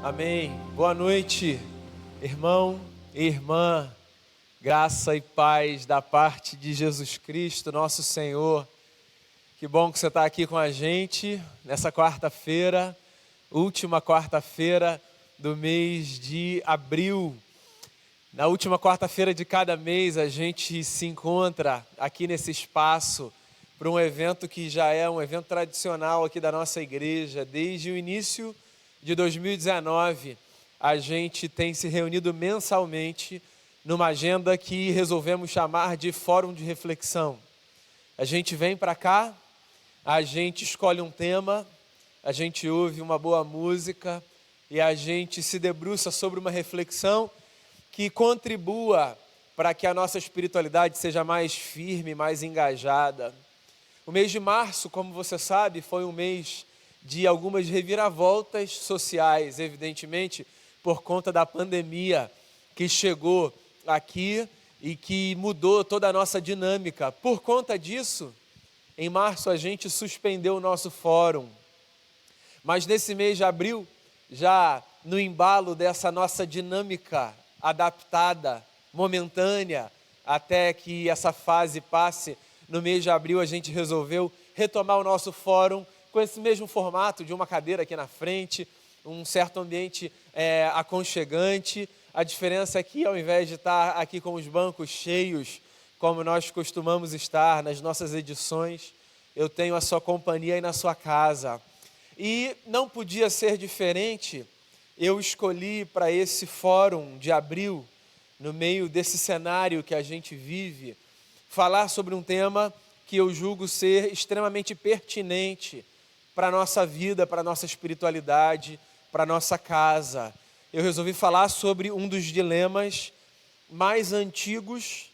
Amém. Boa noite, irmão e irmã. Graça e paz da parte de Jesus Cristo, nosso Senhor. Que bom que você está aqui com a gente nessa quarta-feira, última quarta-feira do mês de abril. Na última quarta-feira de cada mês, a gente se encontra aqui nesse espaço para um evento que já é um evento tradicional aqui da nossa igreja. Desde o início de 2019, a gente tem se reunido mensalmente numa agenda que resolvemos chamar de Fórum de Reflexão. A gente vem para cá, a gente escolhe um tema, a gente ouve uma boa música e a gente se debruça sobre uma reflexão que contribua para que a nossa espiritualidade seja mais firme, mais engajada. O mês de março, como você sabe, foi um mês de algumas reviravoltas sociais, evidentemente, por conta da pandemia que chegou aqui e que mudou toda a nossa dinâmica. Por conta disso, em março a gente suspendeu o nosso fórum. Mas nesse mês de abril, já no embalo dessa nossa dinâmica adaptada, momentânea, até que essa fase passe, no mês de abril a gente resolveu retomar o nosso fórum com esse mesmo formato de uma cadeira aqui na frente, um certo ambiente aconchegante. A diferença é que ao invés de estar aqui com os bancos cheios, como nós costumamos estar nas nossas edições, eu tenho a sua companhia aí na sua casa. E não podia ser diferente, eu escolhi para esse fórum de abril, no meio desse cenário que a gente vive, falar sobre um tema que eu julgo ser extremamente pertinente para a nossa vida, para a nossa espiritualidade, para a nossa casa. Eu resolvi falar sobre um dos dilemas mais antigos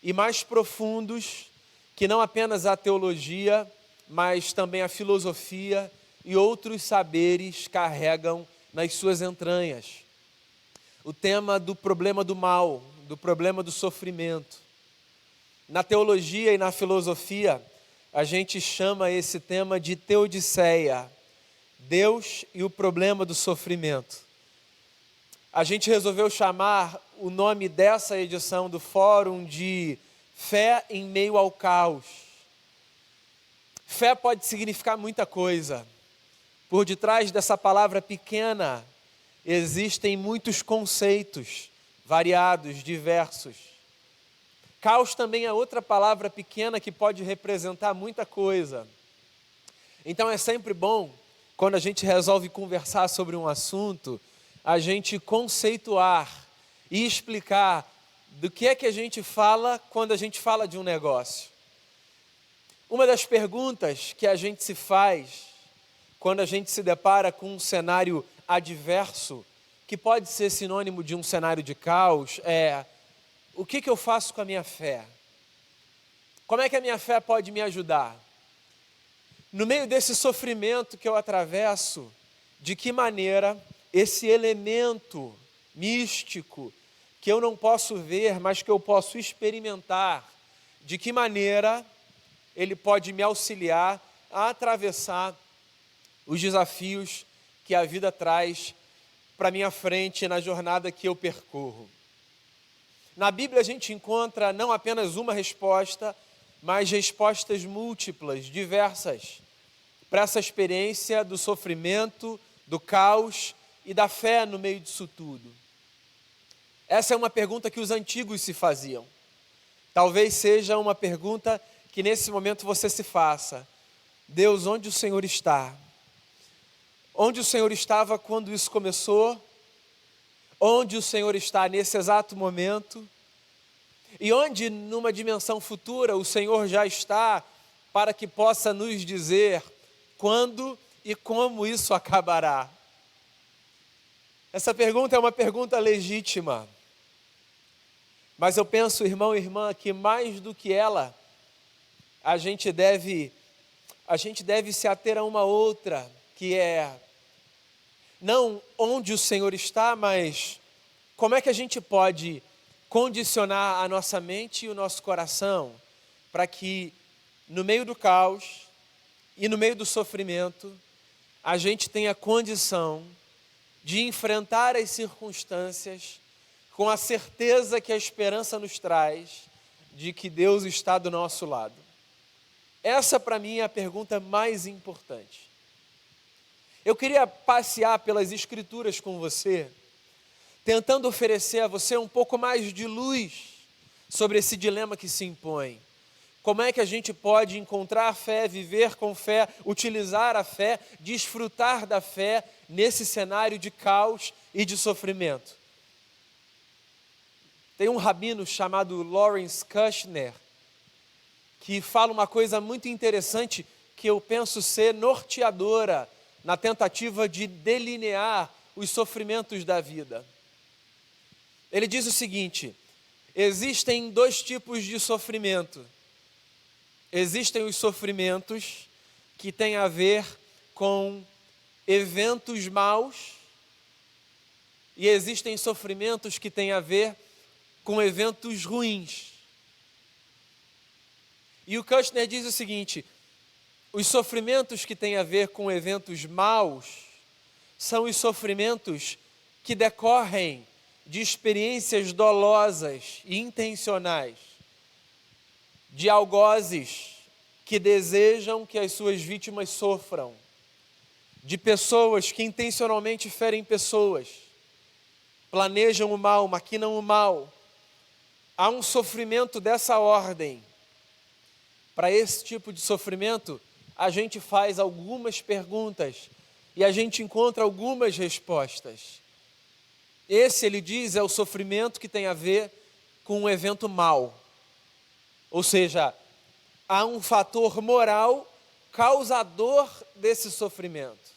e mais profundos que não apenas a teologia, mas também a filosofia e outros saberes carregam nas suas entranhas. O tema do problema do mal, do problema do sofrimento. Na teologia e na filosofia, a gente chama esse tema de teodiceia, Deus e o problema do sofrimento. A gente resolveu chamar o nome dessa edição do fórum de Fé em Meio ao Caos. Fé pode significar muita coisa. Por detrás dessa palavra pequena, existem muitos conceitos variados, diversos. Caos também é outra palavra pequena que pode representar muita coisa. Então é sempre bom, quando a gente resolve conversar sobre um assunto, a gente conceituar e explicar do que é que a gente fala quando a gente fala de um negócio. Uma das perguntas que a gente se faz quando a gente se depara com um cenário adverso, que pode ser sinônimo de um cenário de caos, é: o que eu faço com a minha fé? Como é que a minha fé pode me ajudar? No meio desse sofrimento que eu atravesso, de que maneira esse elemento místico, que eu não posso ver, mas que eu posso experimentar, de que maneira ele pode me auxiliar a atravessar os desafios que a vida traz para minha frente na jornada que eu percorro? Na Bíblia a gente encontra não apenas uma resposta, mas respostas múltiplas, diversas, para essa experiência do sofrimento, do caos e da fé no meio disso tudo. Essa é uma pergunta que os antigos se faziam. Talvez seja uma pergunta que nesse momento você se faça: Deus, onde o Senhor está? Onde o Senhor estava quando isso começou? Onde o Senhor está nesse exato momento? E onde, numa dimensão futura, o Senhor já está para que possa nos dizer quando e como isso acabará? Essa pergunta é uma pergunta legítima. Mas eu penso, irmão e irmã, que mais do que ela, a gente deve se ater a uma outra, que é não onde o Senhor está, mas como é que a gente pode condicionar a nossa mente e o nosso coração para que no meio do caos e no meio do sofrimento a gente tenha condição de enfrentar as circunstâncias com a certeza que a esperança nos traz de que Deus está do nosso lado? Essa, para mim, é a pergunta mais importante. Eu queria passear pelas Escrituras com você, tentando oferecer a você um pouco mais de luz sobre esse dilema que se impõe. Como é que a gente pode encontrar fé, viver com fé, utilizar a fé, desfrutar da fé nesse cenário de caos e de sofrimento? Tem um rabino chamado Lawrence Kushner que fala uma coisa muito interessante que eu penso ser norteadora na tentativa de delinear os sofrimentos da vida. Ele diz o seguinte: existem dois tipos de sofrimento. Existem os sofrimentos que têm a ver com eventos maus e existem sofrimentos que têm a ver com eventos ruins. E o Kushner diz o seguinte: os sofrimentos que têm a ver com eventos maus são os sofrimentos que decorrem de experiências dolosas e intencionais, de algozes que desejam que as suas vítimas sofram, de pessoas que intencionalmente ferem pessoas, planejam o mal, maquinam o mal. Há um sofrimento dessa ordem. Para esse tipo de sofrimento, a gente faz algumas perguntas e a gente encontra algumas respostas. Esse, ele diz, é o sofrimento que tem a ver com um evento mau. Ou seja, há um fator moral causador desse sofrimento.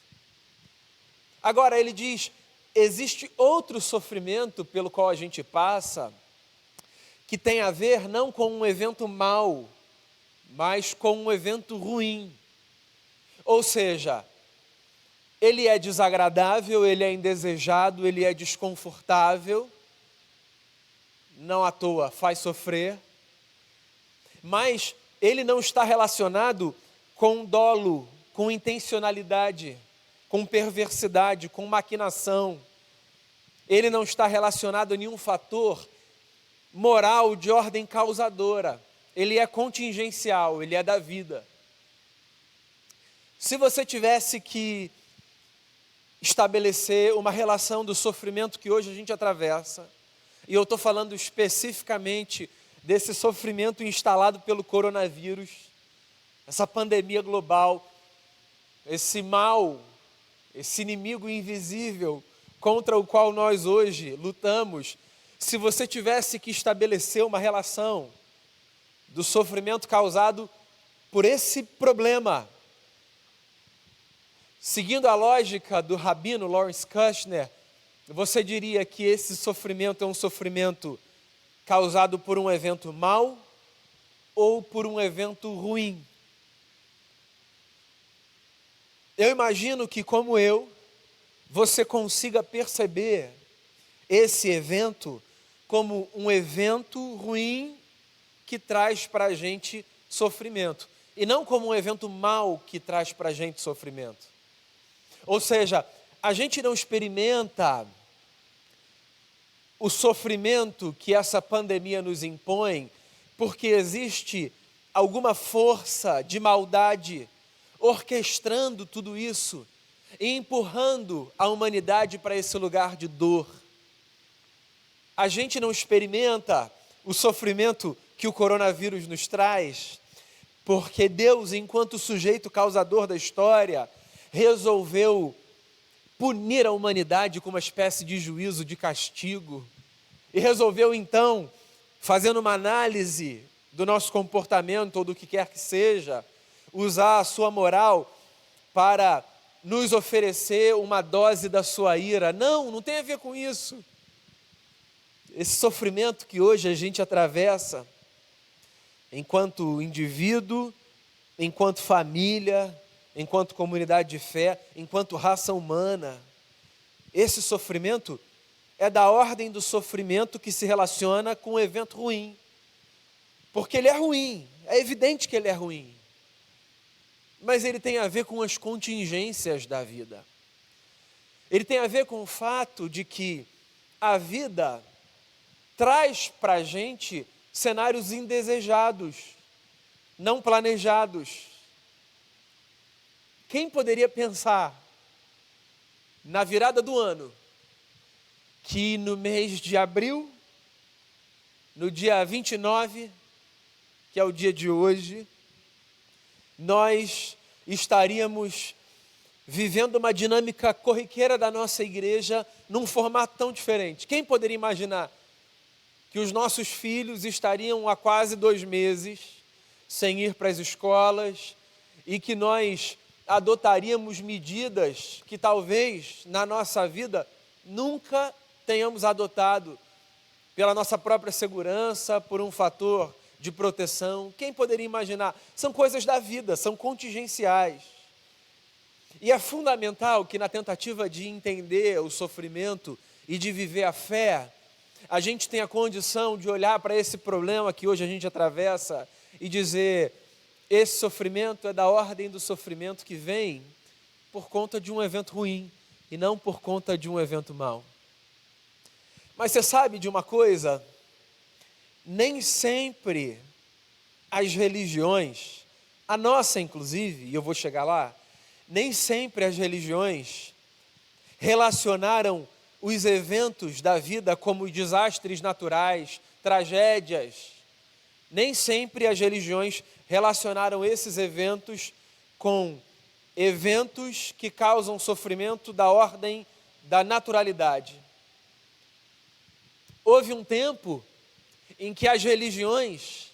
Agora, ele diz, existe outro sofrimento pelo qual a gente passa, que tem a ver não com um evento mau, mas com um evento ruim. Ou seja, ele é desagradável, ele é indesejado, ele é desconfortável, não à toa faz sofrer, mas ele não está relacionado com dolo, com intencionalidade, com perversidade, com maquinação. Ele não está relacionado a nenhum fator moral de ordem causadora. Ele é contingencial, ele é da vida. Se você tivesse que estabelecer uma relação do sofrimento que hoje a gente atravessa, e eu estou falando especificamente desse sofrimento instalado pelo coronavírus, essa pandemia global, esse mal, esse inimigo invisível contra o qual nós hoje lutamos, se você tivesse que estabelecer uma relação do sofrimento causado por esse problema, seguindo a lógica do rabino Lawrence Kushner, você diria que esse sofrimento é um sofrimento causado por um evento mau ou por um evento ruim? Eu imagino que, como eu, você consiga perceber esse evento como um evento ruim que traz para a gente sofrimento, e não como um evento mau que traz para a gente sofrimento. Ou seja, a gente não experimenta o sofrimento que essa pandemia nos impõe porque existe alguma força de maldade orquestrando tudo isso e empurrando a humanidade para esse lugar de dor. A gente não experimenta o sofrimento que o coronavírus nos traz porque Deus, enquanto sujeito causador da história, resolveu punir a humanidade com uma espécie de juízo, de castigo, e resolveu então, fazendo uma análise do nosso comportamento ou do que quer que seja, usar a sua moral para nos oferecer uma dose da sua ira. Não, não tem a ver com isso. Esse sofrimento que hoje a gente atravessa, enquanto indivíduo, enquanto família, enquanto comunidade de fé, enquanto raça humana, esse sofrimento é da ordem do sofrimento que se relaciona com um evento ruim. Porque ele é ruim, é evidente que ele é ruim. Mas ele tem a ver com as contingências da vida. Ele tem a ver com o fato de que a vida traz para a gente cenários indesejados, não planejados. Quem poderia pensar, na virada do ano, que no mês de abril, no dia 29, que é o dia de hoje, nós estaríamos vivendo uma dinâmica corriqueira da nossa igreja num formato tão diferente? Quem poderia imaginar que os nossos filhos estariam há quase 2 meses sem ir para as escolas e que nós adotaríamos medidas que talvez na nossa vida nunca tenhamos adotado pela nossa própria segurança, por um fator de proteção? Quem poderia imaginar? São coisas da vida, são contingenciais. E é fundamental que na tentativa de entender o sofrimento e de viver a fé, a gente tenha condição de olhar para esse problema que hoje a gente atravessa e dizer: esse sofrimento é da ordem do sofrimento que vem por conta de um evento ruim e não por conta de um evento mau. Mas você sabe de uma coisa? Nem sempre as religiões, a nossa inclusive, e eu vou chegar lá, nem sempre as religiões relacionaram os eventos da vida como desastres naturais, tragédias. Nem sempre as religiões relacionaram esses eventos com eventos que causam sofrimento da ordem da naturalidade. Houve um tempo em que as religiões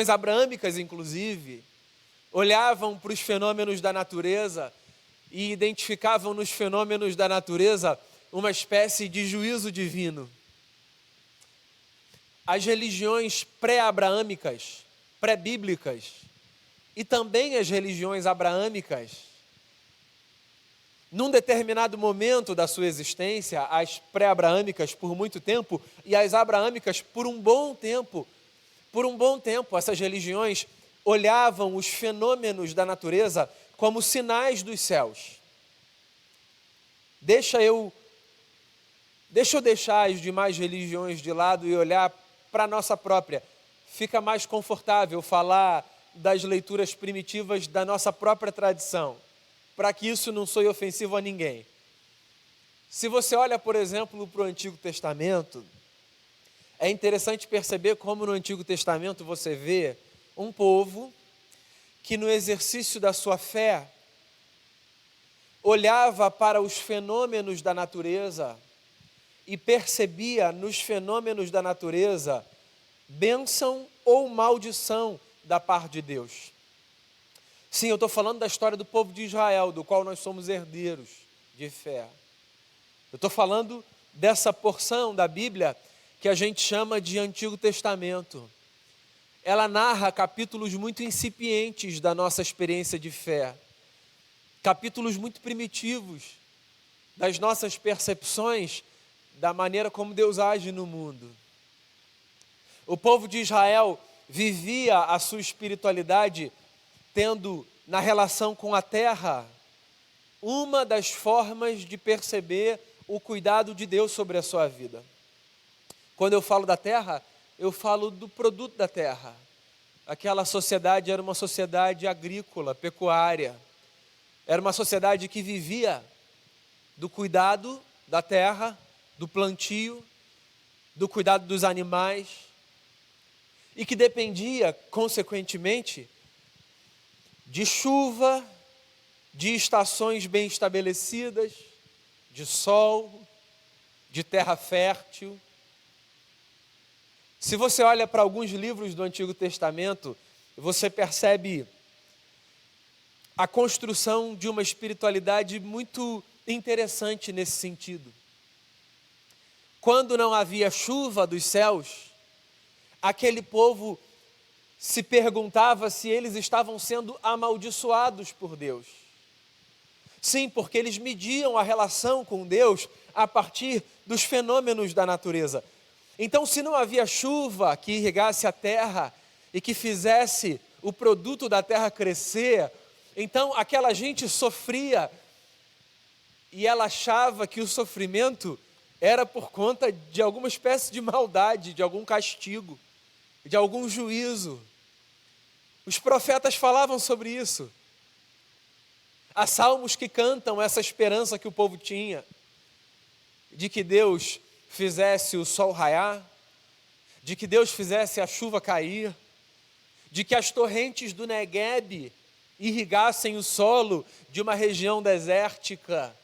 abraâmicas inclusive, olhavam para os fenômenos da natureza e identificavam nos fenômenos da natureza uma espécie de juízo divino. As religiões pré-abraâmicas, pré-bíblicas, e também as religiões abraâmicas, num determinado momento da sua existência, as pré-abraâmicas por muito tempo e as abraâmicas por um bom tempo, essas religiões olhavam os fenômenos da natureza como sinais dos céus. Deixa eu deixar as demais religiões de lado e olhar para a nossa própria. Fica mais confortável falar das leituras primitivas da nossa própria tradição, para que isso não soe ofensivo a ninguém. Se você olha, por exemplo, para o Antigo Testamento, é interessante perceber como no Antigo Testamento você vê um povo que no exercício da sua fé olhava para os fenômenos da natureza e percebia nos fenômenos da natureza bênção ou maldição da parte de Deus. Sim, eu estou falando da história do povo de Israel, do qual nós somos herdeiros de fé. Eu estou falando dessa porção da Bíblia que a gente chama de Antigo Testamento. Ela narra capítulos muito incipientes da nossa experiência de fé, capítulos muito primitivos das nossas percepções da maneira como Deus age no mundo. O povo de Israel vivia a sua espiritualidade tendo na relação com a terra uma das formas de perceber o cuidado de Deus sobre a sua vida. Quando eu falo da terra, eu falo do produto da terra. Aquela sociedade era uma sociedade agrícola, pecuária. Era uma sociedade que vivia do cuidado da terra, do plantio, do cuidado dos animais, e que dependia, consequentemente, de chuva, de estações bem estabelecidas, de sol, de terra fértil. Se você olha para alguns livros do Antigo Testamento, você percebe a construção de uma espiritualidade muito interessante nesse sentido. Quando não havia chuva dos céus, aquele povo se perguntava se eles estavam sendo amaldiçoados por Deus. Sim, porque eles mediam a relação com Deus a partir dos fenômenos da natureza. Então, se não havia chuva que irrigasse a terra e que fizesse o produto da terra crescer, então aquela gente sofria e ela achava que o sofrimento era por conta de alguma espécie de maldade, de algum castigo, de algum juízo. Os profetas falavam sobre isso. Há salmos que cantam essa esperança que o povo tinha, de que Deus fizesse o sol raiar, de que Deus fizesse a chuva cair, de que as torrentes do Negueb irrigassem o solo de uma região desértica,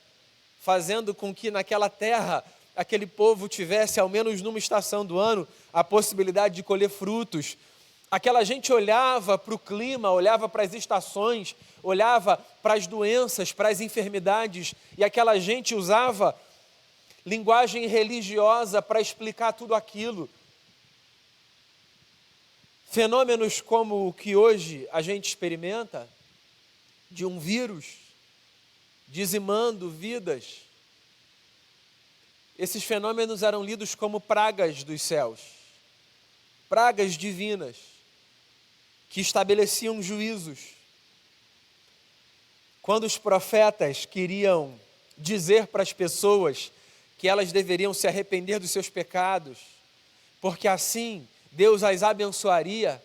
fazendo com que naquela terra aquele povo tivesse, ao menos numa estação do ano, a possibilidade de colher frutos. Aquela gente olhava para o clima, olhava para as estações, olhava para as doenças, para as enfermidades, e aquela gente usava linguagem religiosa para explicar tudo aquilo. Fenômenos como o que hoje a gente experimenta, de um vírus dizimando vidas, esses fenômenos eram lidos como pragas dos céus, pragas divinas, que estabeleciam juízos. Quando os profetas queriam dizer para as pessoas que elas deveriam se arrepender dos seus pecados, porque assim Deus as abençoaria,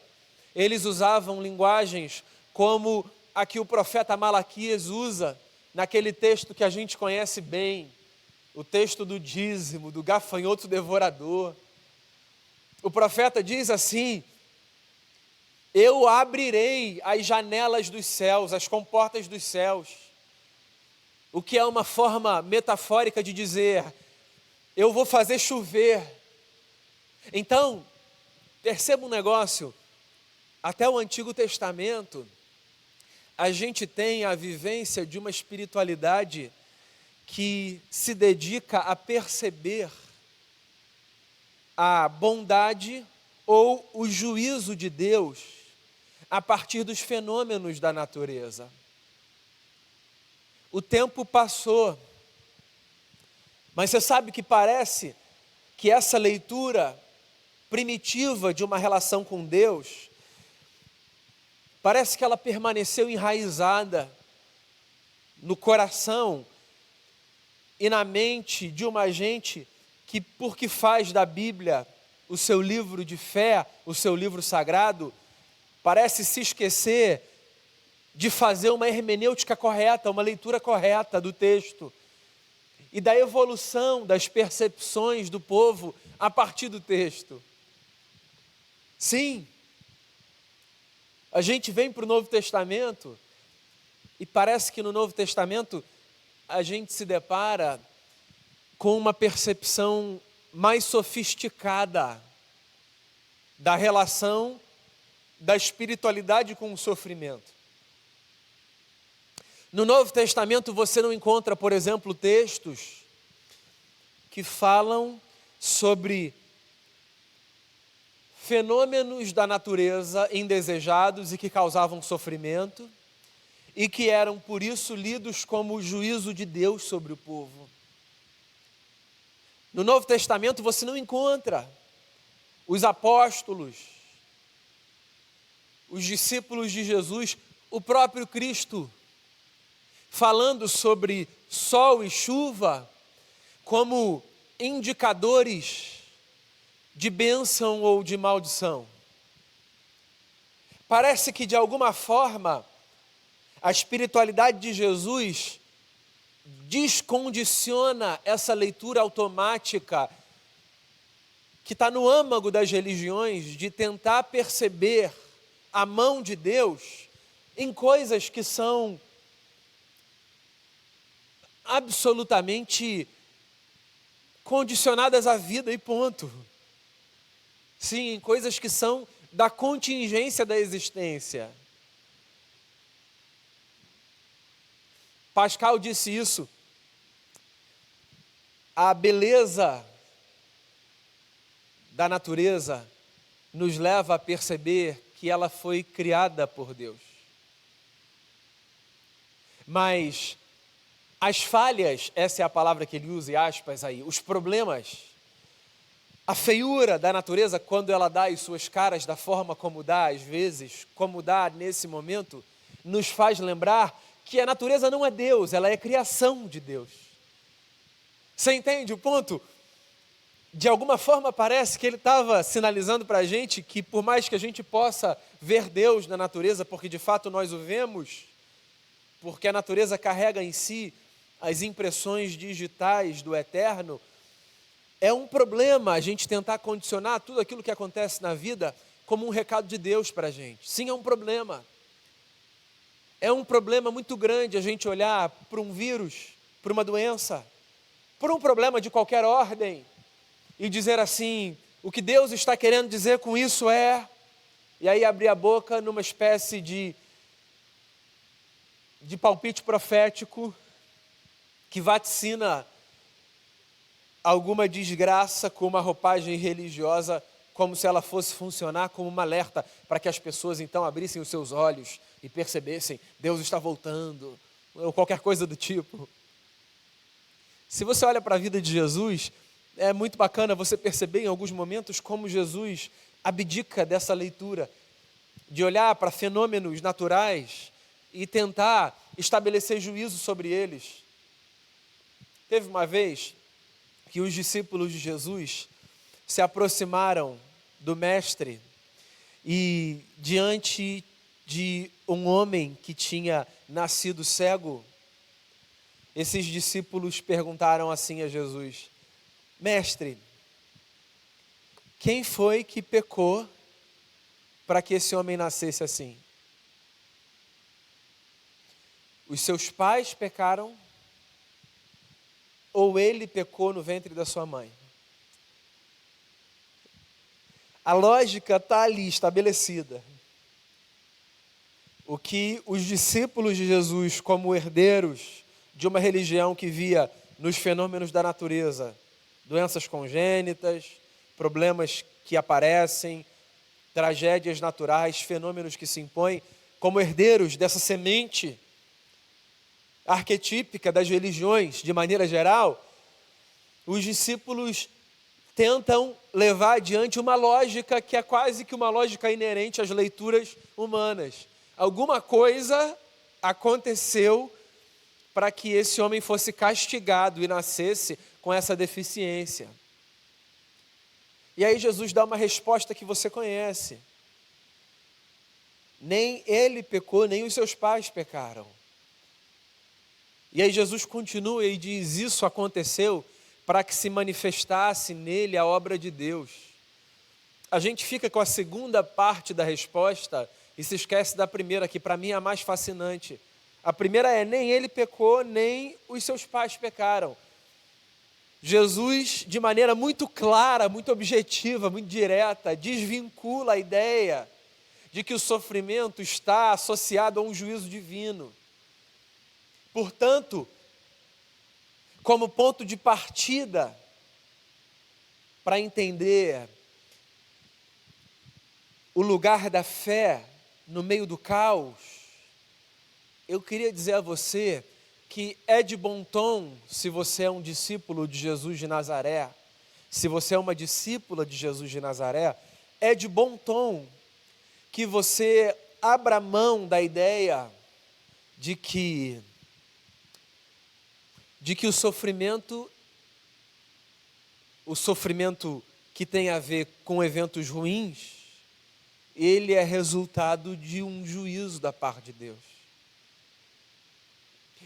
eles usavam linguagens como a que o profeta Malaquias usa naquele texto que a gente conhece bem, o texto do dízimo, do gafanhoto devorador. O profeta diz assim: eu abrirei as janelas dos céus, as comportas dos céus, o que é uma forma metafórica de dizer, eu vou fazer chover. Então, perceba um negócio, até o Antigo Testamento, a gente tem a vivência de uma espiritualidade que se dedica a perceber a bondade ou o juízo de Deus a partir dos fenômenos da natureza. O tempo passou, mas você sabe que parece que essa leitura primitiva de uma relação com Deus, parece que ela permaneceu enraizada no coração e na mente de uma gente que, porque faz da Bíblia o seu livro de fé, o seu livro sagrado, parece se esquecer de fazer uma hermenêutica correta, uma leitura correta do texto e da evolução das percepções do povo a partir do texto. Sim, a gente vem para o Novo Testamento e parece que no Novo Testamento a gente se depara com uma percepção mais sofisticada da relação da espiritualidade com o sofrimento. No Novo Testamento você não encontra, por exemplo, textos que falam sobre fenômenos da natureza indesejados e que causavam sofrimento e que eram, por isso, lidos como o juízo de Deus sobre o povo. No Novo Testamento você não encontra os apóstolos, os discípulos de Jesus, o próprio Cristo, falando sobre sol e chuva como indicadores de bênção ou de maldição. Parece que, de alguma forma, a espiritualidade de Jesus descondiciona essa leitura automática que está no âmago das religiões de tentar perceber a mão de Deus em coisas que são absolutamente condicionadas à vida e ponto. Sim, em coisas que são da contingência da existência. Pascal disse isso. A beleza da natureza nos leva a perceber que ela foi criada por Deus. Mas as falhas, essa é a palavra que ele usa, e aspas aí, os problemas, a feiura da natureza, quando ela dá as suas caras da forma como dá, às vezes, como dá nesse momento, nos faz lembrar que a natureza não é Deus, ela é criação de Deus. Você entende o ponto? De alguma forma parece que ele estava sinalizando para a gente que por mais que a gente possa ver Deus na natureza, porque de fato nós o vemos, porque a natureza carrega em si as impressões digitais do eterno, é um problema a gente tentar condicionar tudo aquilo que acontece na vida como um recado de Deus para a gente. Sim, é um problema. É um problema muito grande a gente olhar para um vírus, para uma doença, por um problema de qualquer ordem e dizer assim, o que Deus está querendo dizer com isso é... E aí abrir a boca numa espécie de palpite profético que vaticina alguma desgraça com uma roupagem religiosa, como se ela fosse funcionar como uma alerta para que as pessoas então abrissem os seus olhos e percebessem, Deus está voltando, ou qualquer coisa do tipo. Se você olha para a vida de Jesus, é muito bacana você perceber em alguns momentos como Jesus abdica dessa leitura, de olhar para fenômenos naturais e tentar estabelecer juízo sobre eles. Teve uma vez que os discípulos de Jesus se aproximaram do mestre e diante de um homem que tinha nascido cego, esses discípulos perguntaram assim a Jesus, mestre, quem foi que pecou para que esse homem nascesse assim? Os seus pais pecaram ou ele pecou no ventre da sua mãe? A lógica está ali estabelecida. O que os discípulos de Jesus, como herdeiros de uma religião que via nos fenômenos da natureza, doenças congênitas, problemas que aparecem, tragédias naturais, fenômenos que se impõem, como herdeiros dessa semente arquetípica das religiões, de maneira geral, os discípulos tentam levar adiante uma lógica que é quase que uma lógica inerente às leituras humanas. Alguma coisa aconteceu para que esse homem fosse castigado e nascesse com essa deficiência. E aí Jesus dá uma resposta que você conhece. Nem ele pecou, nem os seus pais pecaram. E aí Jesus continua e diz, isso aconteceu para que se manifestasse nele a obra de Deus. A gente fica com a segunda parte da resposta e se esquece da primeira, que para mim é a mais fascinante. A primeira é, nem ele pecou, nem os seus pais pecaram. Jesus, de maneira muito clara, muito objetiva, muito direta, desvincula a ideia de que o sofrimento está associado a um juízo divino. Portanto, como ponto de partida para entender o lugar da fé no meio do caos, eu queria dizer a você que é de bom tom, se você é um discípulo de Jesus de Nazaré, se você é uma discípula de Jesus de Nazaré, é de bom tom que você abra mão da ideia de que o sofrimento que tem a ver com eventos ruins, ele é resultado de um juízo da parte de Deus.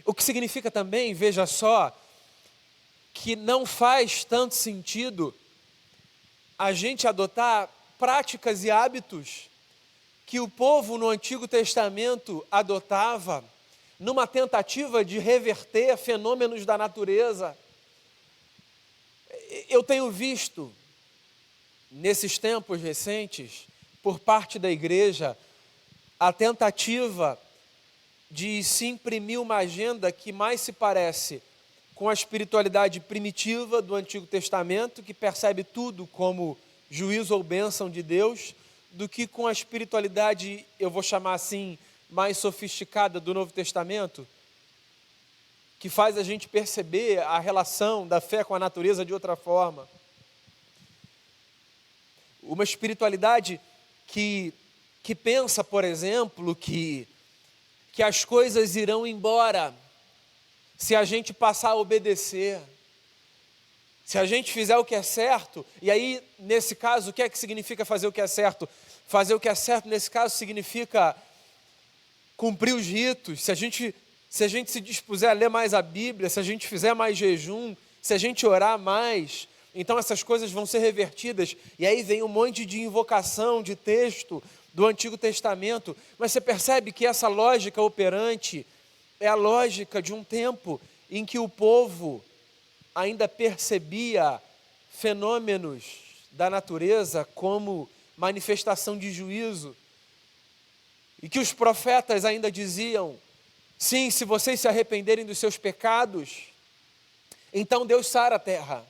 O que significa também, veja só, que não faz tanto sentido a gente adotar práticas e hábitos que o povo no Antigo Testamento adotava numa tentativa de reverter fenômenos da natureza. Eu tenho visto, nesses tempos recentes, por parte da igreja, a tentativa de se imprimir uma agenda que mais se parece com a espiritualidade primitiva do Antigo Testamento, que percebe tudo como juízo ou bênção de Deus, do que com a espiritualidade, eu vou chamar assim, mais sofisticada do Novo Testamento, que faz a gente perceber a relação da fé com a natureza de outra forma. Uma espiritualidade que pensa, por exemplo, que as coisas irão embora se a gente passar a obedecer. Se a gente fizer o que é certo, e aí, nesse caso, o que é que significa fazer o que é certo? Fazer o que é certo, nesse caso, significa cumprir os ritos. Se a gente se dispuser a ler mais a Bíblia, se a gente fizer mais jejum, se a gente orar mais, então essas coisas vão ser revertidas. E aí vem um monte de invocação, de texto do Antigo Testamento. Mas você percebe que essa lógica operante é a lógica de um tempo em que o povo ainda percebia fenômenos da natureza como manifestação de juízo. E que os profetas ainda diziam: sim, se vocês se arrependerem dos seus pecados, então Deus sara a terra,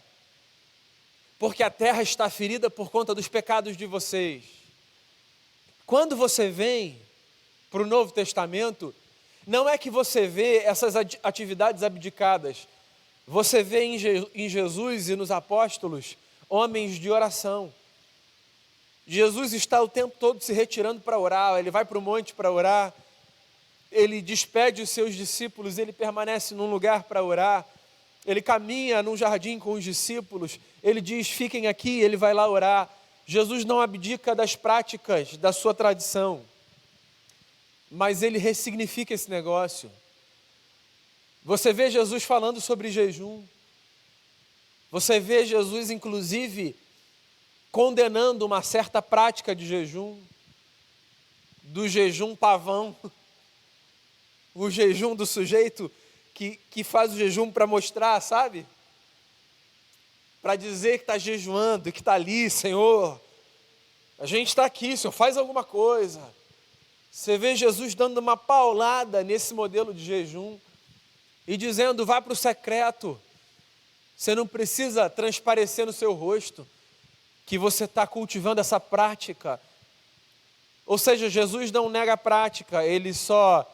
porque a terra está ferida por conta dos pecados de vocês. Quando você vem para o Novo Testamento, não é que você vê essas atividades abdicadas, você vê em Jesus e nos apóstolos homens de oração. Jesus está o tempo todo se retirando para orar, ele vai para o monte para orar, ele despede os seus discípulos, ele permanece num lugar para orar, ele caminha num jardim com os discípulos, ele diz: fiquem aqui, ele vai lá orar. Jesus não abdica das práticas da sua tradição, mas ele ressignifica esse negócio. Você vê Jesus falando sobre jejum, você vê Jesus, inclusive, condenando uma certa prática de jejum, do jejum pavão, o jejum do sujeito que faz o jejum para mostrar, sabe? Para dizer que está jejuando, que está ali: Senhor, a gente está aqui, Senhor, faz alguma coisa. Você vê Jesus dando uma paulada nesse modelo de jejum e dizendo: vá para o secreto, você não precisa transparecer no seu rosto que você está cultivando essa prática. Ou seja, Jesus não nega a prática, ele só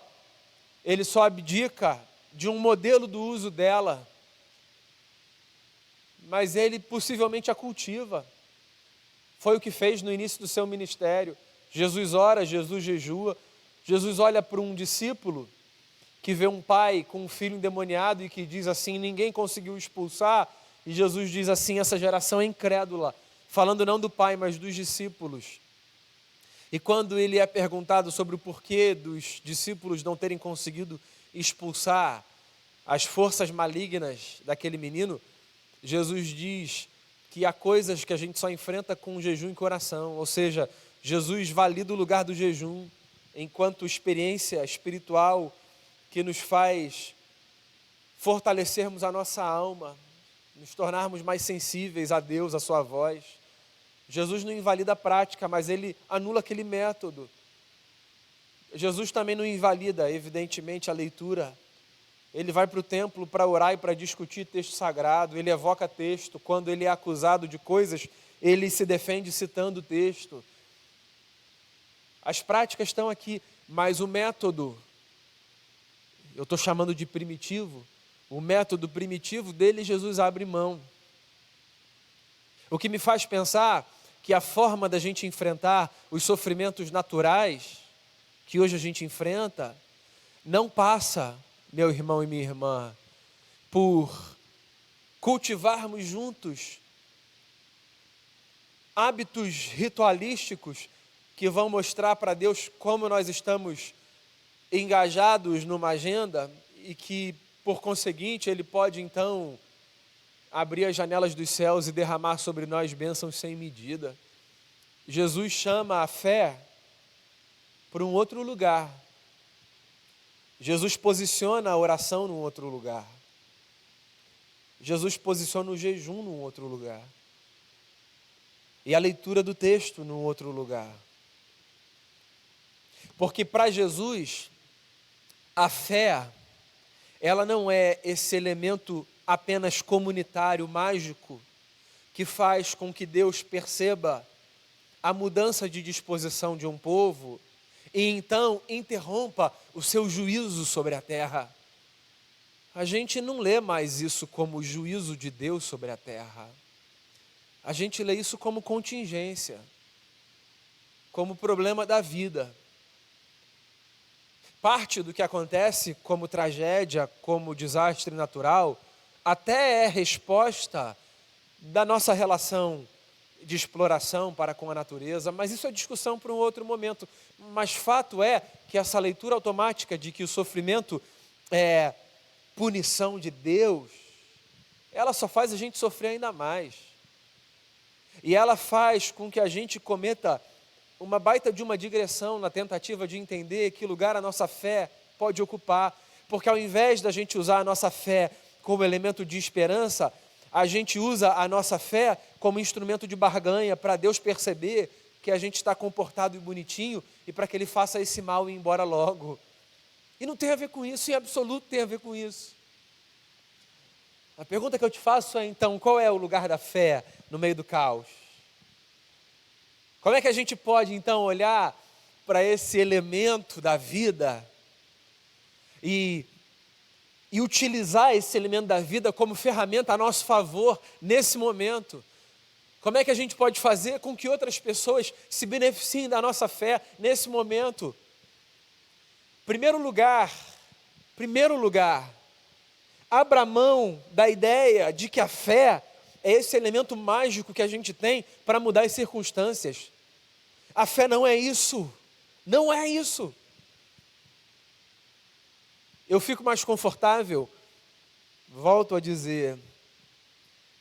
abdica de um modelo do uso dela, mas ele possivelmente a cultiva. Foi o que fez no início do seu ministério. Jesus ora, Jesus jejua, Jesus olha para um discípulo que vê um pai com um filho endemoniado e que diz assim: ninguém conseguiu expulsar, e Jesus diz assim: essa geração é incrédula, falando não do pai, mas dos discípulos. E quando ele é perguntado sobre o porquê dos discípulos não terem conseguido expulsar as forças malignas daquele menino, Jesus diz que há coisas que a gente só enfrenta com jejum e coração. Ou seja, Jesus valida o lugar do jejum enquanto experiência espiritual que nos faz fortalecermos a nossa alma, nos tornarmos mais sensíveis a Deus, a sua voz. Jesus não invalida a prática, mas ele anula aquele método. Jesus também não invalida, evidentemente, a leitura. Ele vai para o templo para orar e para discutir texto sagrado, ele evoca texto. Quando ele é acusado de coisas, ele se defende citando o texto. As práticas estão aqui, mas o método, eu estou chamando de primitivo, o método primitivo dele, Jesus abre mão. O que me faz pensar que a forma da gente enfrentar os sofrimentos naturais que hoje a gente enfrenta não passa, meu irmão e minha irmã, por cultivarmos juntos hábitos ritualísticos que vão mostrar para Deus como nós estamos engajados numa agenda e que, por conseguinte, Ele pode então abrir as janelas dos céus e derramar sobre nós bênçãos sem medida. Jesus chama a fé para um outro lugar. Jesus posiciona a oração num outro lugar. Jesus posiciona o jejum num outro lugar. E a leitura do texto num outro lugar. Porque para Jesus, a fé, ela não é esse elemento apenas comunitário, mágico, que faz com que Deus perceba a mudança de disposição de um povo e então interrompa o seu juízo sobre a terra. A gente não lê mais isso como juízo de Deus sobre a terra. A gente lê isso como contingência, como problema da vida. Parte do que acontece como tragédia, como desastre natural, até é resposta da nossa relação de exploração para com a natureza, mas isso é discussão para um outro momento. Mas fato é que essa leitura automática de que o sofrimento é punição de Deus, ela só faz a gente sofrer ainda mais. E ela faz com que a gente cometa uma baita de uma digressão na tentativa de entender que lugar a nossa fé pode ocupar, porque ao invés da gente usar a nossa fé como elemento de esperança, a gente usa a nossa fé como instrumento de barganha para Deus perceber que a gente está comportado e bonitinho e para que Ele faça esse mal e ir embora logo. E não tem a ver com isso, em absoluto tem a ver com isso. A pergunta que eu te faço é então, qual é o lugar da fé no meio do caos? Como é que a gente pode então olhar para esse elemento da vida e utilizar esse elemento da vida como ferramenta a nosso favor nesse momento? Como é que a gente pode fazer com que outras pessoas se beneficiem da nossa fé nesse momento? Primeiro lugar, abra mão da ideia de que a fé é esse elemento mágico que a gente tem para mudar as circunstâncias. A fé não é isso, não é isso. Eu fico mais confortável, volto a dizer,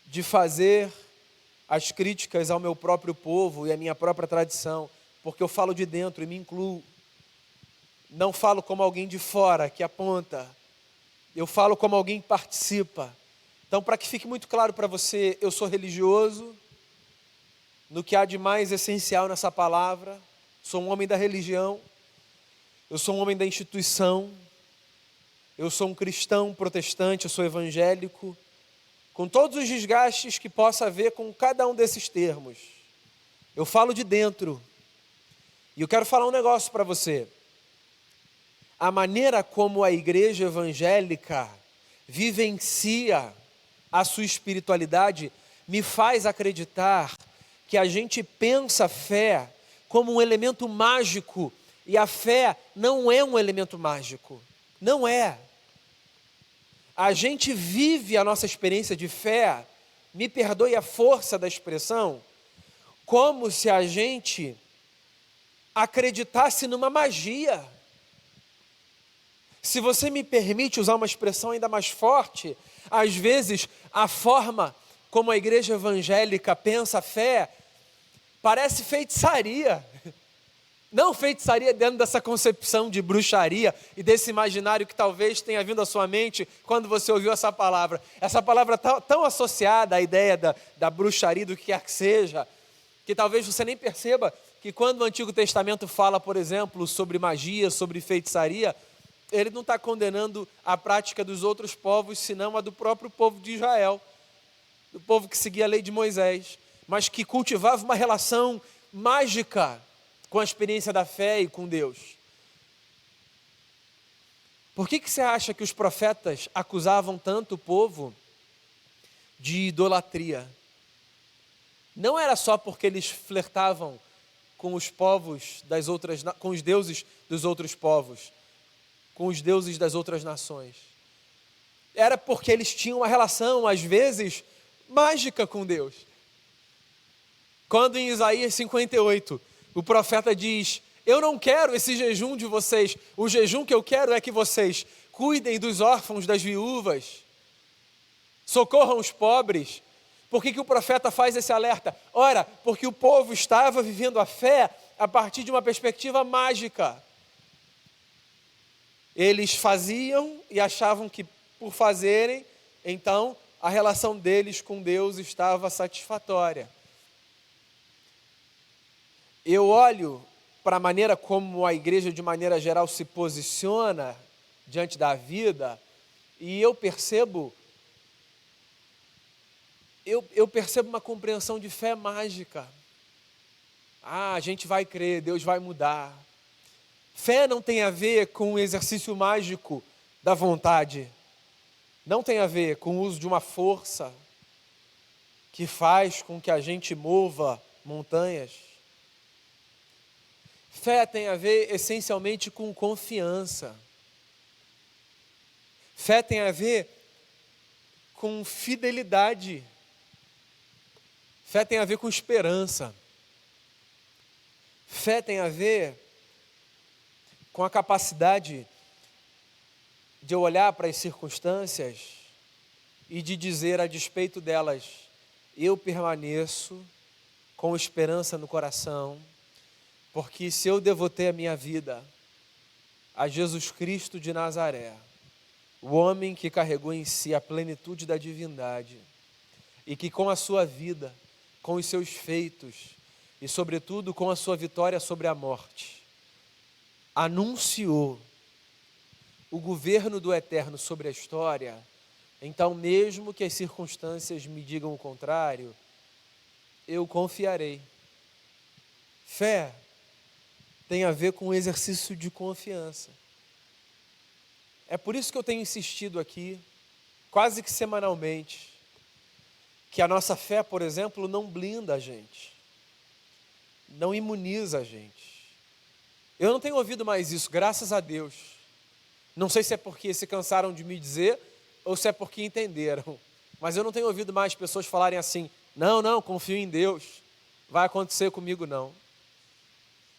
de fazer as críticas ao meu próprio povo e à minha própria tradição, porque eu falo de dentro e me incluo. Não falo como alguém de fora que aponta, eu falo como alguém que participa. Então, para que fique muito claro para você, eu sou religioso, no que há de mais essencial nessa palavra, sou um homem da religião, eu sou um homem da instituição, eu sou um cristão protestante, eu sou evangélico, com todos os desgastes que possa haver com cada um desses termos. Eu falo de dentro, e eu quero falar um negócio para você. A maneira como a igreja evangélica vivencia a sua espiritualidade me faz acreditar que a gente pensa a fé como um elemento mágico, e a fé não é um elemento mágico, não é. A gente vive a nossa experiência de fé, me perdoe a força da expressão, como se a gente acreditasse numa magia. Se você me permite usar uma expressão ainda mais forte, às vezes a forma como a igreja evangélica pensa a fé parece feitiçaria. Não feitiçaria dentro dessa concepção de bruxaria e desse imaginário que talvez tenha vindo à sua mente quando você ouviu essa palavra. Essa palavra tão associada à ideia da bruxaria, do que quer que seja, que talvez você nem perceba que quando o Antigo Testamento fala, por exemplo, sobre magia, sobre feitiçaria, ele não está condenando a prática dos outros povos, senão a do próprio povo de Israel, do povo que seguia a lei de Moisés, mas que cultivava uma relação mágica com a experiência da fé e com Deus. Por que você acha que os profetas acusavam tanto o povo de idolatria? Não era só porque eles flertavam com os povos das outras, com os deuses dos outros povos, com os deuses das outras nações. Era porque eles tinham uma relação, às vezes, mágica com Deus. Quando em Isaías 58, o profeta diz: eu não quero esse jejum de vocês, o jejum que eu quero é que vocês cuidem dos órfãos, das viúvas, socorram os pobres. Por que o profeta faz esse alerta? Ora, porque o povo estava vivendo a fé a partir de uma perspectiva mágica. Eles faziam e achavam que por fazerem, então a relação deles com Deus estava satisfatória. Eu olho para a maneira como a igreja, de maneira geral, se posiciona diante da vida, e eu percebo uma compreensão de fé mágica. A gente vai crer, Deus vai mudar. Fé não tem a ver com o exercício mágico da vontade, não tem a ver com o uso de uma força que faz com que a gente mova montanhas. Fé tem a ver essencialmente com confiança. Fé tem a ver com fidelidade. Fé tem a ver com esperança. Fé tem a ver com a capacidade de eu olhar para as circunstâncias e de dizer a despeito delas, eu permaneço com esperança no coração, porque se eu devotei a minha vida a Jesus Cristo de Nazaré, o homem que carregou em si a plenitude da divindade e que com a sua vida, com os seus feitos e sobretudo com a sua vitória sobre a morte, anunciou o governo do eterno sobre a história, então mesmo que as circunstâncias me digam o contrário, eu confiarei. Fé tem a ver com o exercício de confiança. É por isso que eu tenho insistido aqui, quase que semanalmente, que a nossa fé, por exemplo, não blinda a gente, não imuniza a gente. Eu não tenho ouvido mais isso, graças a Deus. Não sei se é porque se cansaram de me dizer ou se é porque entenderam, mas eu não tenho ouvido mais pessoas falarem assim, não, confio em Deus, vai acontecer comigo não.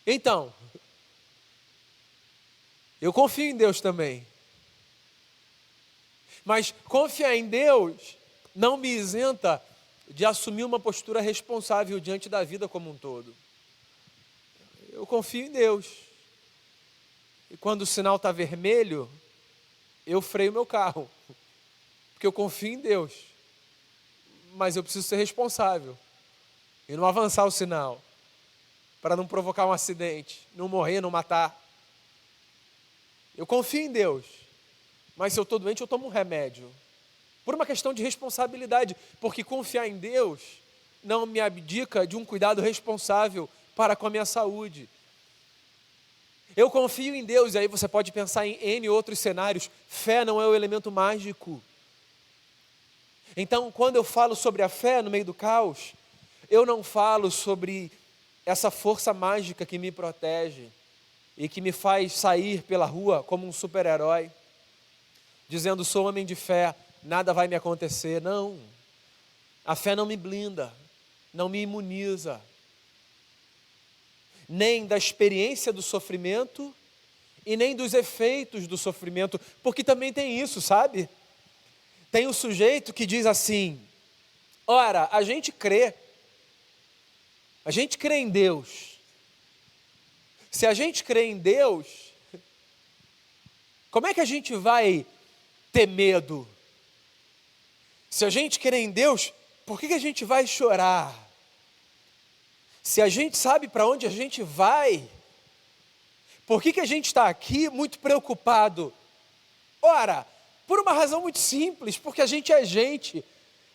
Então, eu confio em Deus também, mas confiar em Deus não me isenta de assumir uma postura responsável diante da vida como um todo. Eu confio em Deus, e quando o sinal está vermelho, eu freio meu carro, porque eu confio em Deus, mas eu preciso ser responsável e não avançar o sinal, para não provocar um acidente, não morrer, não matar. Eu confio em Deus, mas se eu estou doente, eu tomo um remédio, por uma questão de responsabilidade, porque confiar em Deus não me abdica de um cuidado responsável para com a minha saúde. Eu confio em Deus, e aí você pode pensar em N outros cenários. Fé não é o elemento mágico. Então, quando eu falo sobre a fé no meio do caos, eu não falo sobre essa força mágica que me protege e que me faz sair pela rua como um super-herói, dizendo, sou homem de fé, nada vai me acontecer. Não, a fé não me blinda, não me imuniza, nem da experiência do sofrimento e nem dos efeitos do sofrimento, porque também tem isso, sabe? Tem o sujeito que diz assim, ora, a gente crê em Deus. Se a gente crê em Deus, como é que a gente vai ter medo? Se a gente crê em Deus, por que a gente vai chorar? Se a gente sabe para onde a gente vai, por que a gente está aqui muito preocupado? Ora, por uma razão muito simples, porque a gente é gente.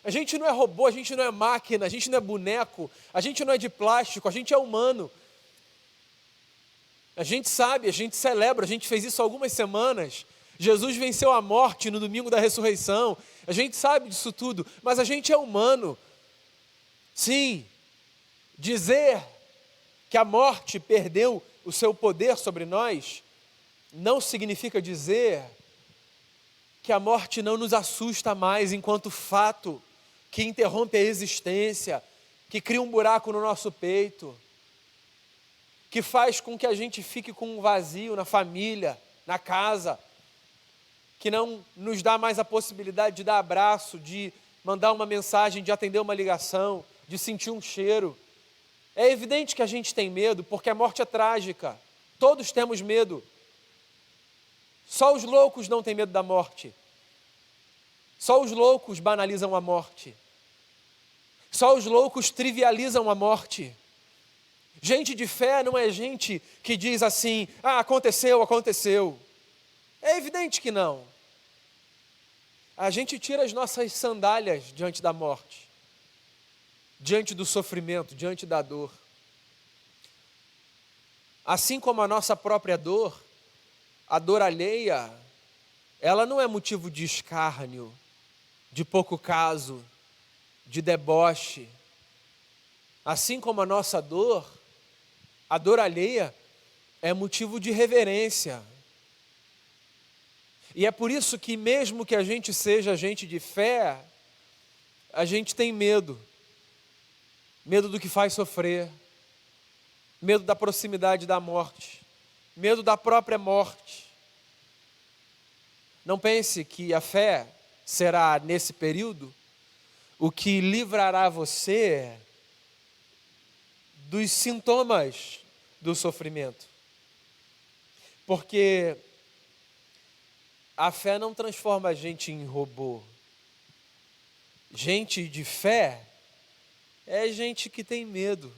A gente não é robô, a gente não é máquina, a gente não é boneco, a gente não é de plástico, a gente é humano. A gente sabe, a gente celebra, a gente fez isso há algumas semanas. Jesus venceu a morte no domingo da ressurreição. A gente sabe disso tudo, mas a gente é humano. Sim, dizer que a morte perdeu o seu poder sobre nós não significa dizer que a morte não nos assusta mais enquanto fato que interrompe a existência, que cria um buraco no nosso peito, que faz com que a gente fique com um vazio na família, na casa, que não nos dá mais a possibilidade de dar abraço, de mandar uma mensagem, de atender uma ligação, de sentir um cheiro. É evidente que a gente tem medo, porque a morte é trágica. Todos temos medo. Só os loucos não têm medo da morte. Só os loucos banalizam a morte. Só os loucos trivializam a morte. Gente de fé não é gente que diz assim, aconteceu. É evidente que não. A gente tira as nossas sandálias diante da morte, diante do sofrimento, diante da dor. Assim como a nossa própria dor, a dor alheia, ela não é motivo de escárnio, de pouco caso, de deboche. Assim como a nossa dor, a dor alheia é motivo de reverência. E é por isso que mesmo que a gente seja gente de fé, a gente tem medo. medo do que faz sofrer, medo da proximidade da morte, medo da própria morte. Não pense que a fé será, nesse período, o que livrará você dos sintomas do sofrimento. Porque a fé não transforma a gente em robô. Gente de fé é gente que tem medo.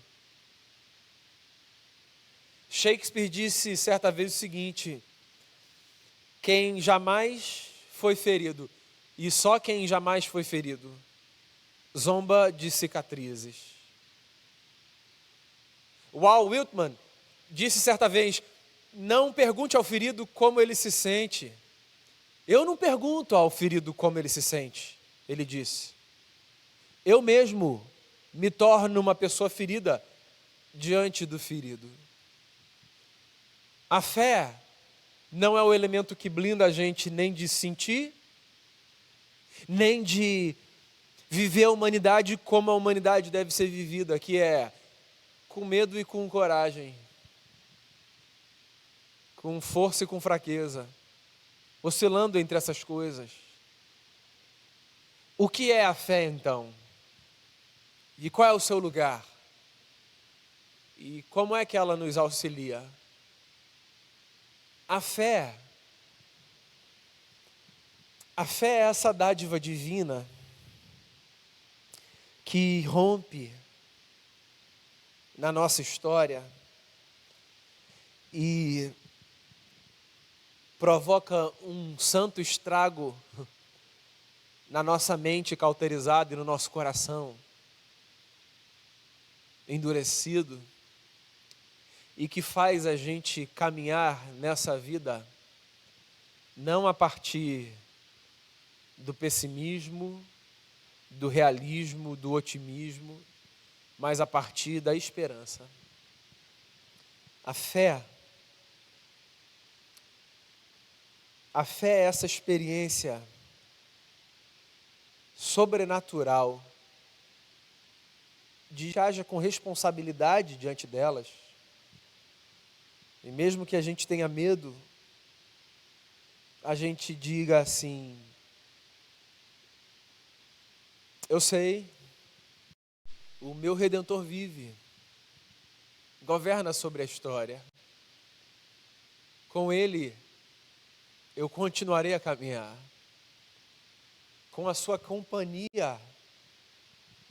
Shakespeare disse certa vez o seguinte: quem jamais foi ferido, e só quem jamais foi ferido, zomba de cicatrizes. Walt Whitman disse certa vez: não pergunte ao ferido como ele se sente. Eu não pergunto ao ferido como ele se sente, ele disse. Eu mesmo me torno uma pessoa ferida diante do ferido. A fé não é o elemento que blinda a gente nem de sentir, nem de viver a humanidade como a humanidade deve ser vivida, que é com medo e com coragem, com força e com fraqueza, oscilando entre essas coisas. O que é a fé, então? E qual é o seu lugar? E como é que ela nos auxilia? A fé é essa dádiva divina que rompe na nossa história e provoca um santo estrago na nossa mente cauterizada e no nosso coração endurecido, e que faz a gente caminhar nessa vida não a partir do pessimismo, do realismo, do otimismo, mas a partir da esperança. A fé é essa experiência sobrenatural de que haja com responsabilidade diante delas. E mesmo que a gente tenha medo, a gente diga assim: eu sei, o meu Redentor vive, governa sobre a história. Com Ele, eu continuarei a caminhar. Com a sua companhia,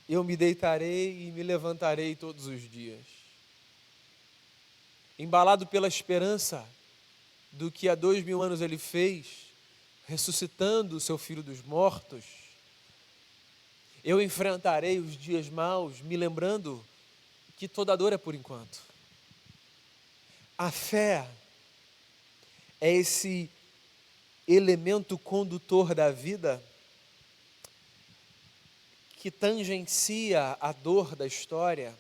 eu me deitarei e me levantarei todos os dias. Embalado pela esperança do que há 2000 anos Ele fez, ressuscitando o seu Filho dos mortos, eu enfrentarei os dias maus, me lembrando que toda dor é por enquanto. A fé é esse elemento condutor da vida que tangencia a dor da história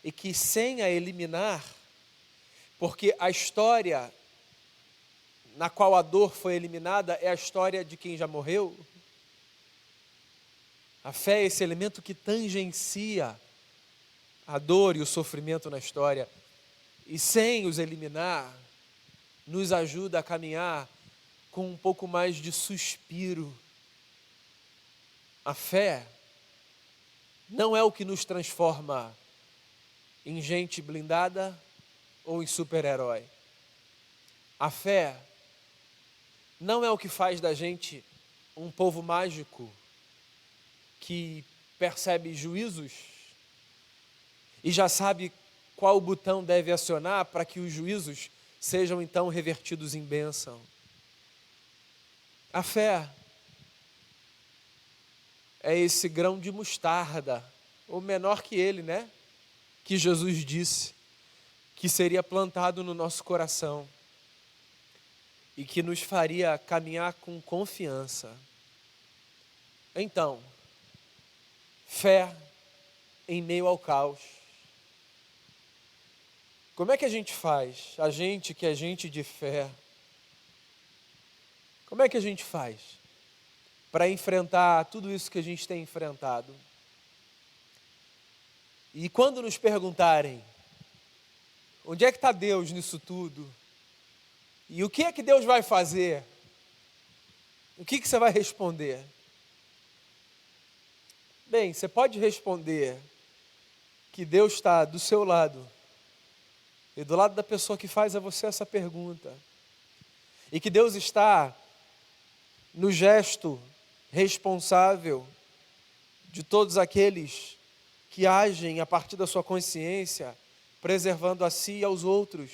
e que, sem a eliminar, porque a história na qual a dor foi eliminada é a história de quem já morreu. A fé é esse elemento que tangencia a dor e o sofrimento na história e, sem os eliminar, nos ajuda a caminhar com um pouco mais de suspiro. A fé não é o que nos transforma em gente blindada ou em super-herói. A fé não é o que faz da gente um povo mágico que percebe juízos e já sabe qual botão deve acionar para que os juízos sejam então revertidos em bênção. A fé é esse grão de mostarda, ou menor que ele, né? Que Jesus disse que seria plantado no nosso coração e que nos faria caminhar com confiança. Então, fé em meio ao caos. Como é que a gente faz? A gente que é gente de fé. Como é que a gente faz para enfrentar tudo isso que a gente tem enfrentado? E quando nos perguntarem, onde é que está Deus nisso tudo? E o que é que Deus vai fazer? O que você vai responder? Bem, você pode responder que Deus está do seu lado e do lado da pessoa que faz a você essa pergunta. E que Deus está no gesto responsável de todos aqueles que agem a partir da sua consciência, preservando a si e aos outros,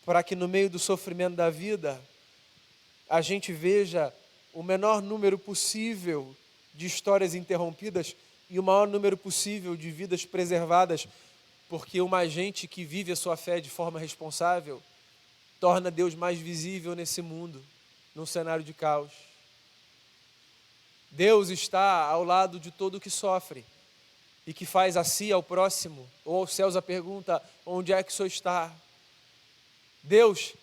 para que no meio do sofrimento da vida, a gente veja o menor número possível de histórias interrompidas e o maior número possível de vidas preservadas, porque uma gente que vive a sua fé de forma responsável torna Deus mais visível nesse mundo, num cenário de caos. Deus está ao lado de todo o que sofre e que faz a si, ao próximo, ou aos céus a pergunta, onde é que o Senhor está? Deus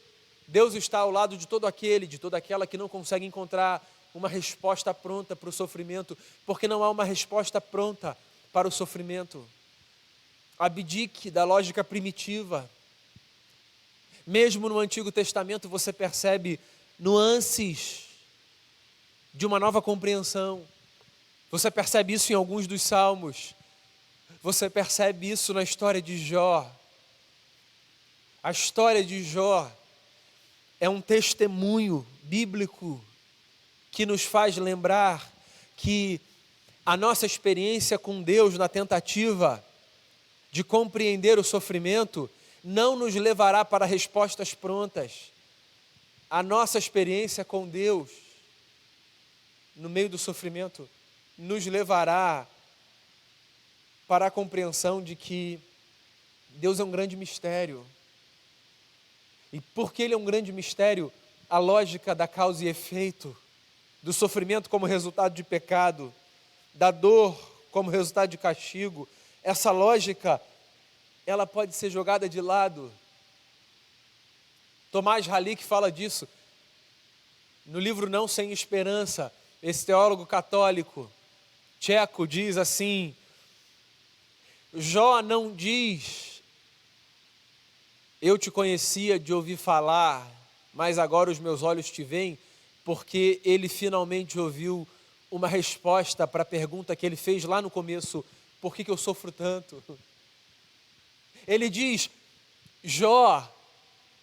está ao lado de todo aquele, de toda aquela que não consegue encontrar uma resposta pronta para o sofrimento, porque não há uma resposta pronta para o sofrimento. Abdique da lógica primitiva. Mesmo no Antigo Testamento você percebe nuances de uma nova compreensão. Você percebe isso em alguns dos salmos. Você percebe isso na história de Jó. A história de Jó é um testemunho bíblico que nos faz lembrar que a nossa experiência com Deus na tentativa de compreender o sofrimento não nos levará para respostas prontas. A nossa experiência com Deus no meio do sofrimento nos levará para a compreensão de que Deus é um grande mistério. E porque Ele é um grande mistério, a lógica da causa e efeito, do sofrimento como resultado de pecado, da dor como resultado de castigo, essa lógica, ela pode ser jogada de lado. Tomás Halik fala disso no livro Não Sem Esperança. Esse teólogo católico tcheco diz assim: Jó não diz, eu te conhecia de ouvir falar, mas agora os meus olhos te veem, porque ele finalmente ouviu uma resposta para a pergunta que ele fez lá no começo: por que eu sofro tanto? Ele diz, Jó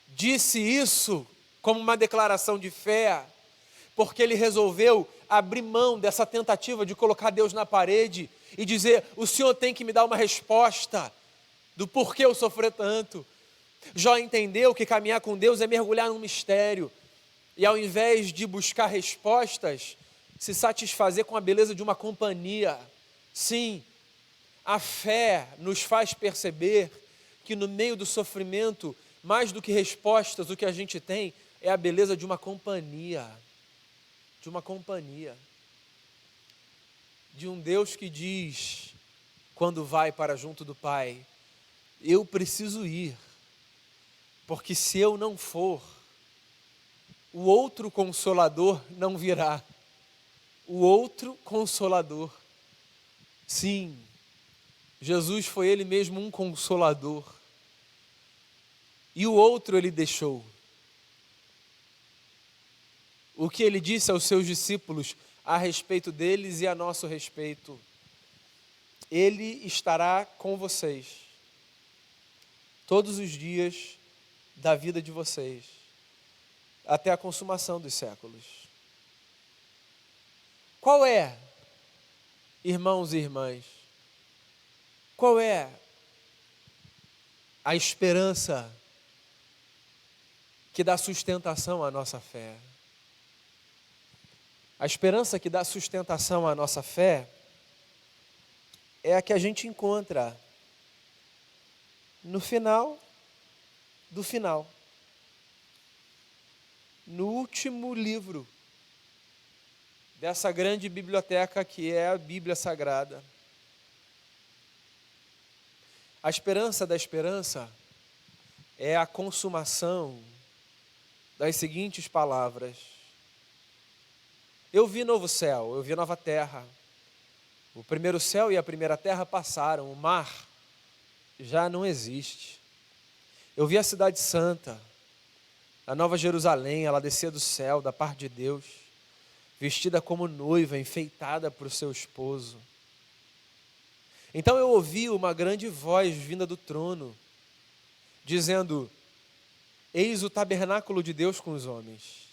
disse isso como uma declaração de fé, porque ele resolveu abrir mão dessa tentativa de colocar Deus na parede e dizer, o Senhor tem que me dar uma resposta do porquê eu sofrer tanto. Jó entendeu que caminhar com Deus é mergulhar num mistério, e ao invés de buscar respostas, se satisfazer com a beleza de uma companhia. Sim, a fé nos faz perceber que no meio do sofrimento, mais do que respostas, o que a gente tem é a beleza de uma companhia. De uma companhia. De um Deus que diz, quando vai para junto do Pai, eu preciso ir, porque se eu não for, o outro Consolador não virá. O outro Consolador. Sim, Jesus foi Ele mesmo um Consolador. E o outro Ele deixou. O que Ele disse aos seus discípulos a respeito deles e a nosso respeito: Ele estará com vocês todos os dias da vida de vocês, até a consumação dos séculos. Qual é, irmãos e irmãs, qual é a esperança que dá sustentação à nossa fé? A esperança que dá sustentação à nossa fé é a que a gente encontra no final do final. No último livro dessa grande biblioteca que é a Bíblia Sagrada. A esperança da esperança é a consumação das seguintes palavras: eu vi novo céu, eu vi nova terra, O primeiro céu e a primeira terra passaram, o mar já não existe. Eu vi a cidade santa, a Nova Jerusalém, ela descia do céu, da parte de Deus, vestida como noiva, enfeitada para o seu esposo. Então eu ouvi uma grande voz vinda do trono, dizendo: eis o tabernáculo de Deus com os homens.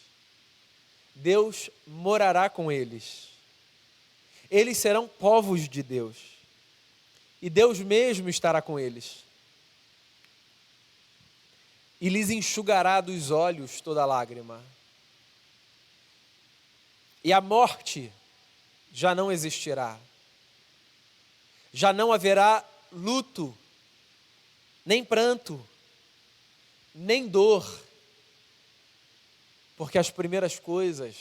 Deus morará com eles. Eles serão povos de Deus. E Deus mesmo estará com eles. E lhes enxugará dos olhos toda lágrima. E a morte já não existirá. Já não haverá luto, nem pranto, nem dor, porque as primeiras coisas,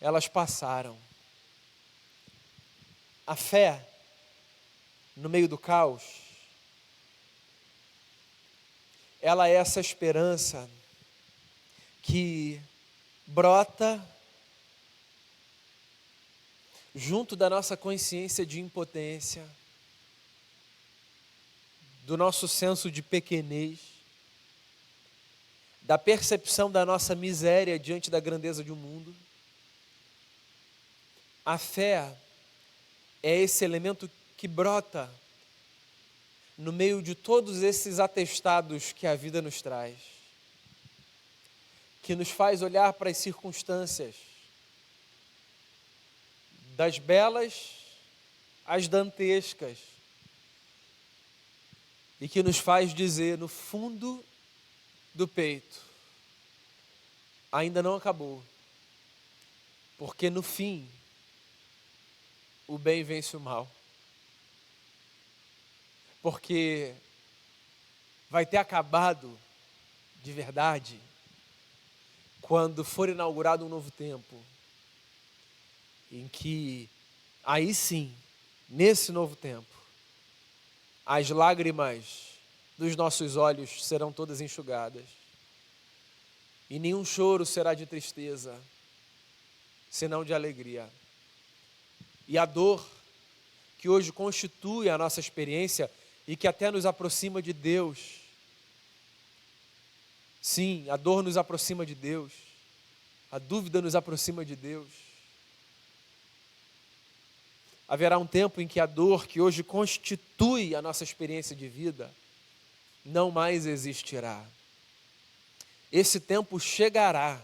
elas passaram. A fé, no meio do caos, ela é essa esperança que brota junto da nossa consciência de impotência, do nosso senso de pequenez, da percepção da nossa miséria diante da grandeza de um mundo. A fé é esse elemento que brota no meio de todos esses atestados que a vida nos traz, que nos faz olhar para as circunstâncias, das belas às dantescas, e que nos faz dizer no fundo do peito: ainda não acabou, porque no fim o bem vence o mal, porque vai ter acabado de verdade quando for inaugurado um novo tempo, em que aí sim, nesse novo tempo, as lágrimas dos nossos olhos serão todas enxugadas, e nenhum choro será de tristeza, senão de alegria. E a dor que hoje constitui a nossa experiência e que até nos aproxima de Deus, sim, a dor nos aproxima de Deus, a dúvida nos aproxima de Deus. Haverá um tempo em que a dor que hoje constitui a nossa experiência de vida não mais existirá. Esse tempo chegará.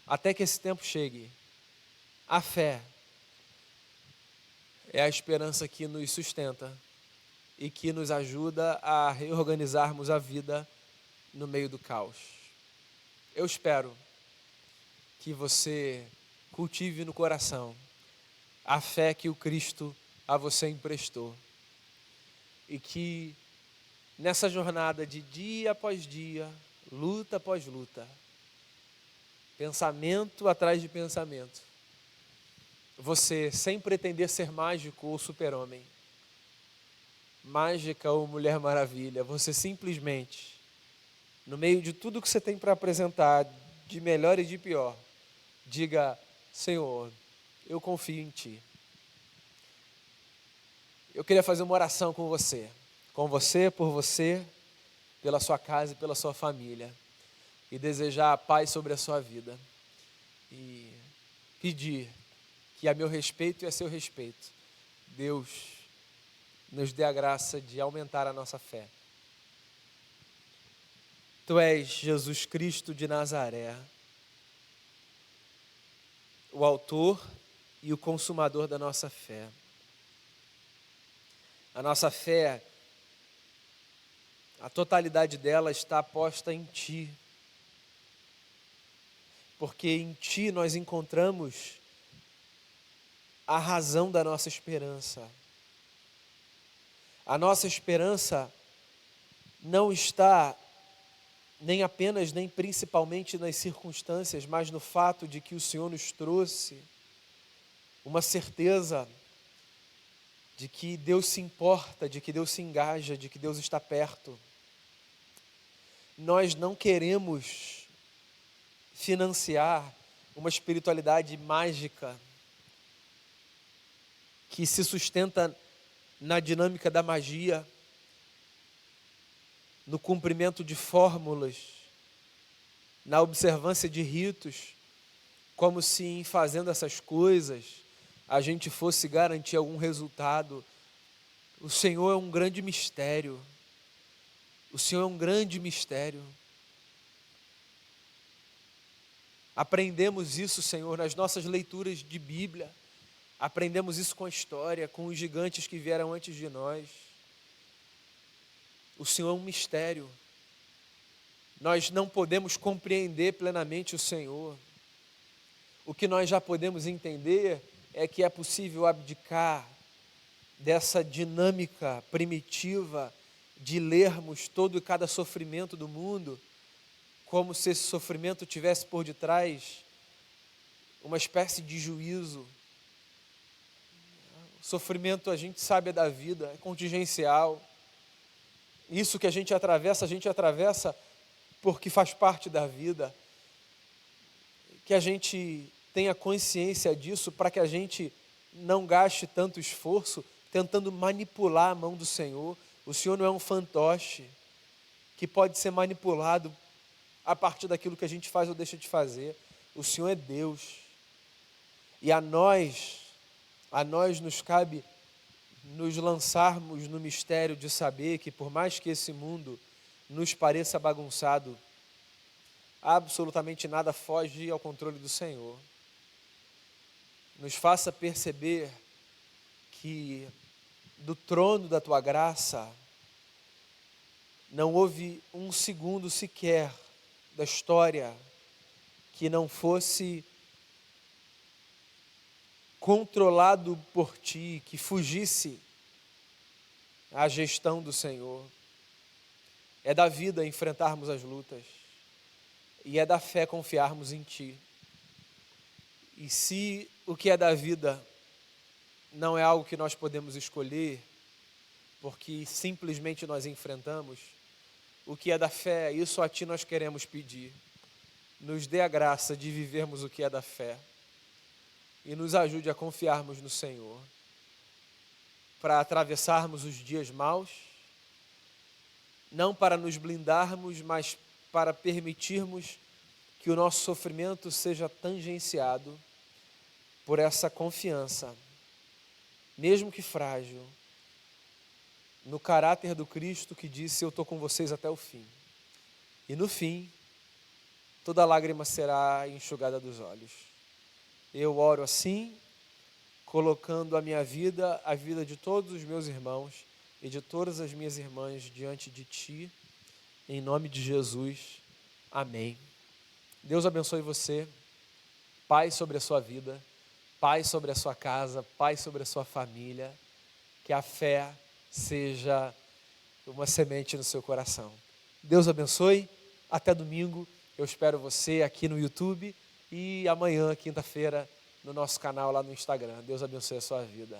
Até que esse tempo chegue, a fé é a esperança que nos sustenta e que nos ajuda a reorganizarmos a vida no meio do caos. Eu espero que você cultive no coração a fé que o Cristo a você emprestou, e que nessa jornada de dia após dia, luta após luta, pensamento atrás de pensamento, você, sem pretender ser mágico ou super-homem, mágica ou mulher maravilha, você simplesmente, no meio de tudo que você tem para apresentar, de melhor e de pior, diga: Senhor, eu confio em Ti. Eu queria fazer uma oração com você, por você, pela sua casa e pela sua família, e desejar a paz sobre a sua vida, e pedir que a meu respeito e a seu respeito, Deus nos dê a graça de aumentar a nossa fé. Tu és Jesus Cristo de Nazaré, o autor e o consumador da nossa fé. A nossa fé, a totalidade dela está posta em Ti, porque em Ti nós encontramos a razão da nossa esperança. A nossa esperança não está nem apenas, nem principalmente nas circunstâncias, mas no fato de que o Senhor nos trouxe uma certeza de que Deus se importa, de que Deus se engaja, de que Deus está perto. Nós não queremos financiar uma espiritualidade mágica, que se sustenta na dinâmica da magia, no cumprimento de fórmulas, na observância de ritos, como se em fazendo essas coisas a gente fosse garantir algum resultado. O Senhor é um grande mistério. O Senhor é um grande mistério. Aprendemos isso, Senhor, nas nossas leituras de Bíblia. Aprendemos isso com a história, com os gigantes que vieram antes de nós. O Senhor é um mistério. Nós não podemos compreender plenamente o Senhor. O que nós já podemos entender é que é possível abdicar dessa dinâmica primitiva de lermos todo e cada sofrimento do mundo, como se esse sofrimento tivesse por detrás uma espécie de juízo. O sofrimento, a gente sabe, é da vida, é contingencial. Isso que a gente atravessa porque faz parte da vida. Que a gente tenha consciência disso para que a gente não gaste tanto esforço tentando manipular a mão do Senhor. O Senhor não é um fantoche que pode ser manipulado a partir daquilo que a gente faz ou deixa de fazer. O Senhor é Deus. E a nós nos cabe nos lançarmos no mistério de saber que, por mais que esse mundo nos pareça bagunçado, absolutamente nada foge ao controle do Senhor. Nos faça perceber que do trono da Tua graça não houve um segundo sequer da história que não fosse controlado por Ti, que fugisse à gestão do Senhor. É da vida enfrentarmos as lutas e é da fé confiarmos em Ti. E se o que é da vida não é algo que nós podemos escolher, porque simplesmente nós enfrentamos, o que é da fé, isso a Ti nós queremos pedir. Nos dê a graça de vivermos o que é da fé e nos ajude a confiarmos no Senhor, para atravessarmos os dias maus, não para nos blindarmos, mas para permitirmos que o nosso sofrimento seja tangenciado por essa confiança, mesmo que frágil, no caráter do Cristo que disse: eu estou com vocês até o fim. E no fim, toda lágrima será enxugada dos olhos. Eu oro assim, colocando a minha vida, a vida de todos os meus irmãos e de todas as minhas irmãs diante de Ti, em nome de Jesus. Amém. Deus abençoe você, paz sobre a sua vida, paz sobre a sua casa, paz sobre a sua família, que a fé seja uma semente no seu coração. Deus abençoe, até domingo, eu espero você aqui no YouTube e amanhã, quinta-feira, no nosso canal lá no Instagram. Deus abençoe a sua vida.